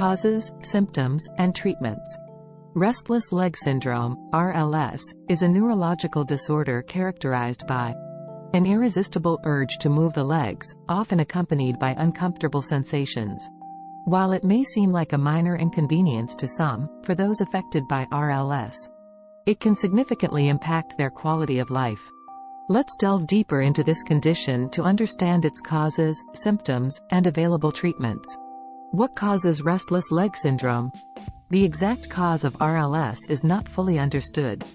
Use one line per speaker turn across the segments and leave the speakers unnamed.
Causes, symptoms, and treatments. Restless leg syndrome, RLS, is a neurological disorder characterized by an irresistible urge to move the legs, often accompanied by uncomfortable sensations. While it may seem like a minor inconvenience to some, for those affected by RLS, it can significantly impact their quality of life. Let's delve deeper into this condition to understand its causes, symptoms, and available treatments. What causes restless leg syndrome? The exact cause of RLS is not fully understood,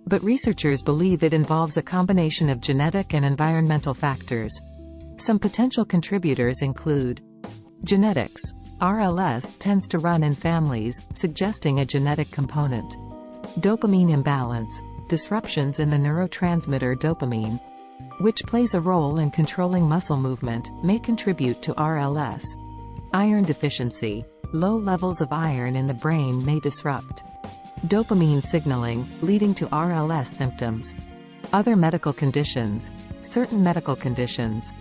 but researchers believe it involves a combination of genetic and environmental factors. Some potential contributors include genetics. RLS tends to run in families, suggesting a genetic component. Dopamine imbalance. Disruptions in the neurotransmitter dopamine, which plays a role in controlling muscle movement, may contribute to RLS. Iron deficiency. Low levels of iron in the brain may disrupt dopamine signaling, leading to RLS symptoms. Other medical conditions. Certain medical conditions,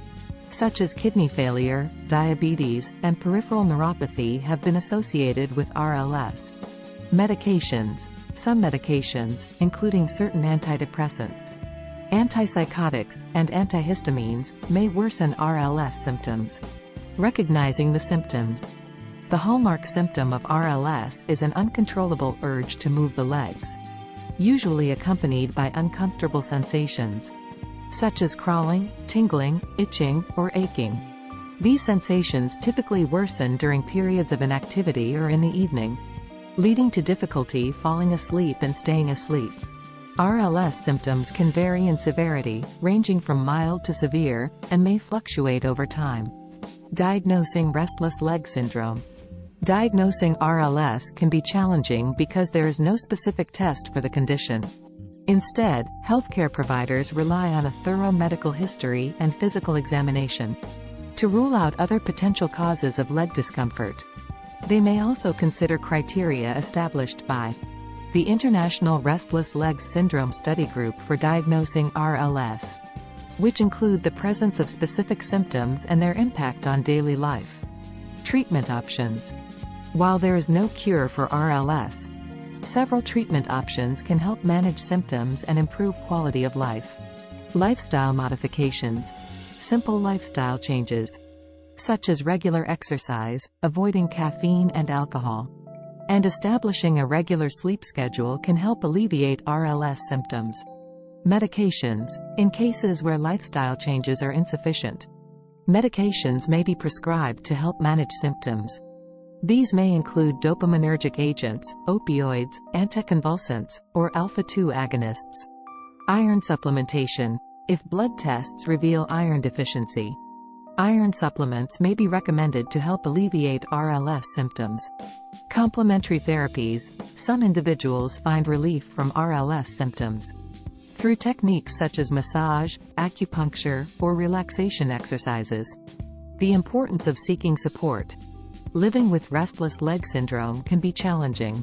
such as kidney failure, diabetes, and peripheral neuropathy, have been associated with RLS. Medications. Some medications, including certain antidepressants, antipsychotics, and antihistamines, may worsen RLS symptoms. Recognizing the symptoms. The hallmark symptom of RLS is an uncontrollable urge to move the legs, usually accompanied by uncomfortable sensations, such as crawling, tingling, itching, or aching. These sensations typically worsen during periods of inactivity or in the evening, leading to difficulty falling asleep and staying asleep. RLS symptoms can vary in severity, ranging from mild to severe, and may fluctuate over time. Diagnosing restless leg syndrome. Diagnosing RLS can be challenging because there is no specific test for the condition. Instead, healthcare providers rely on a thorough medical history and physical examination to rule out other potential causes of leg discomfort. They may also consider criteria established by the International Restless Leg Syndrome Study Group for diagnosing RLS, which include the presence of specific symptoms and their impact on daily life. Treatment options. While there is no cure for RLS, several treatment options can help manage symptoms and improve quality of life. Lifestyle modifications. Simple lifestyle changes, such as regular exercise, avoiding caffeine and alcohol, and establishing a regular sleep schedule, can help alleviate RLS symptoms. Medications. In cases where lifestyle changes are insufficient, medications may be prescribed to help manage symptoms. These may include dopaminergic agents, opioids, anticonvulsants, or alpha-2 agonists. Iron supplementation. If blood tests reveal iron deficiency, iron supplements may be recommended to help alleviate RLS symptoms. Complementary therapies. Some individuals find relief from RLS symptoms through techniques such as massage, acupuncture, or relaxation exercises. The importance of seeking support. Living with restless leg syndrome can be challenging,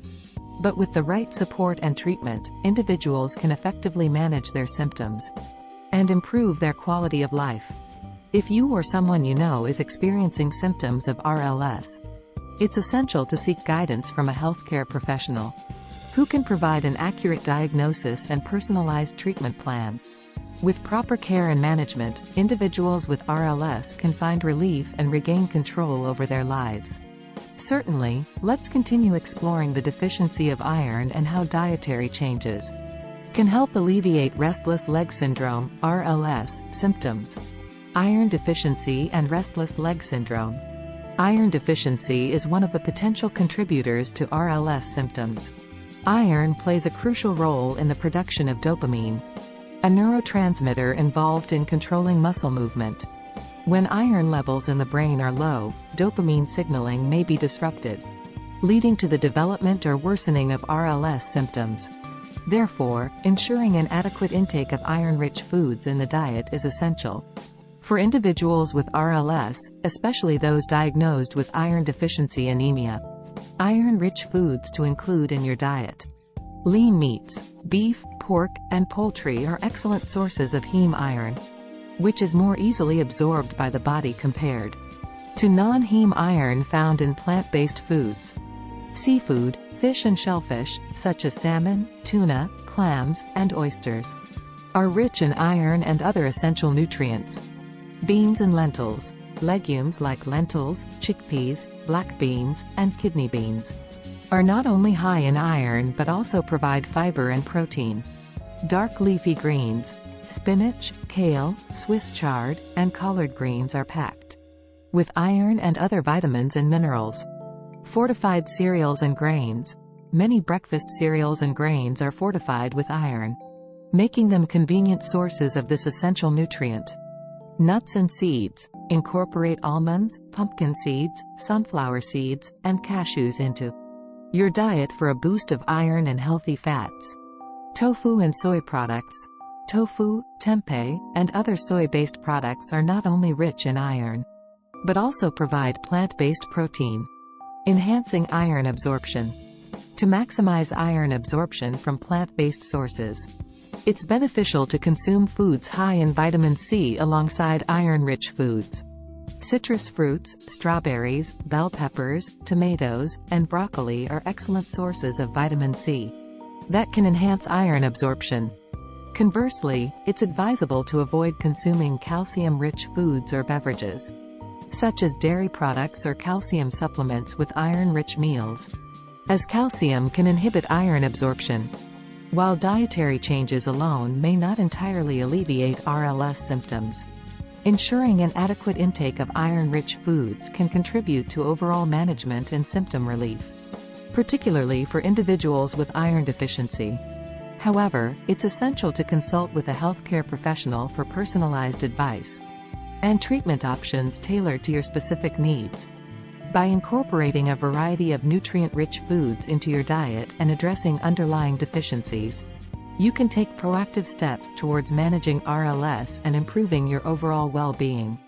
but with the right support and treatment, individuals can effectively manage their symptoms and improve their quality of life. If you or someone you know is experiencing symptoms of RLS, it's essential to seek guidance from a healthcare professional who can provide an accurate diagnosis and personalized treatment plan. With proper care and management, individuals with RLS can find relief and regain control over their lives. Certainly, let's continue exploring the deficiency of iron and how dietary changes can help alleviate restless leg syndrome, RLS, symptoms. Iron deficiency and restless leg syndrome. Iron deficiency is one of the potential contributors to RLS symptoms. Iron plays a crucial role in the production of dopamine, a neurotransmitter involved in controlling muscle movement. When iron levels in the brain are low, dopamine signaling may be disrupted, leading to the development or worsening of RLS symptoms. Therefore, ensuring an adequate intake of iron-rich foods in the diet is essential. For individuals with RLS, especially those diagnosed with iron deficiency anemia, iron-rich foods to include in your diet. Lean meats, beef, pork, and poultry are excellent sources of heme iron, which is more easily absorbed by the body compared to non-heme iron found in plant-based foods. Seafood, fish and shellfish, such as salmon, tuna, clams, and oysters, are rich in iron and other essential nutrients. Beans and lentils, legumes like lentils, chickpeas, black beans, and kidney beans, are not only high in iron but also provide fiber and protein. Dark leafy greens, spinach, kale, Swiss chard, and collard greens are packed with iron and other vitamins and minerals. Fortified cereals and grains. Many breakfast cereals and grains are fortified with iron, making them convenient sources of this essential nutrient. Nuts and seeds. Incorporate almonds, pumpkin seeds, sunflower seeds, and cashews into your diet for a boost of iron and healthy fats. Tofu and soy products. Tofu, tempeh, and other soy-based products are not only rich in iron, but also provide plant-based protein, enhancing iron absorption. To maximize iron absorption from plant-based sources, it's beneficial to consume foods high in vitamin C alongside iron-rich foods. Citrus fruits, strawberries, bell peppers, tomatoes, and broccoli are excellent sources of vitamin C that can enhance iron absorption. Conversely, it's advisable to avoid consuming calcium-rich foods or beverages, such as dairy products or calcium supplements with iron-rich meals, as calcium can inhibit iron absorption. While dietary changes alone may not entirely alleviate RLS symptoms, ensuring an adequate intake of iron-rich foods can contribute to overall management and symptom relief, particularly for individuals with iron deficiency. However, it's essential to consult with a healthcare professional for personalized advice and treatment options tailored to your specific needs. By incorporating a variety of nutrient-rich foods into your diet and addressing underlying deficiencies, you can take proactive steps towards managing RLS and improving your overall well-being.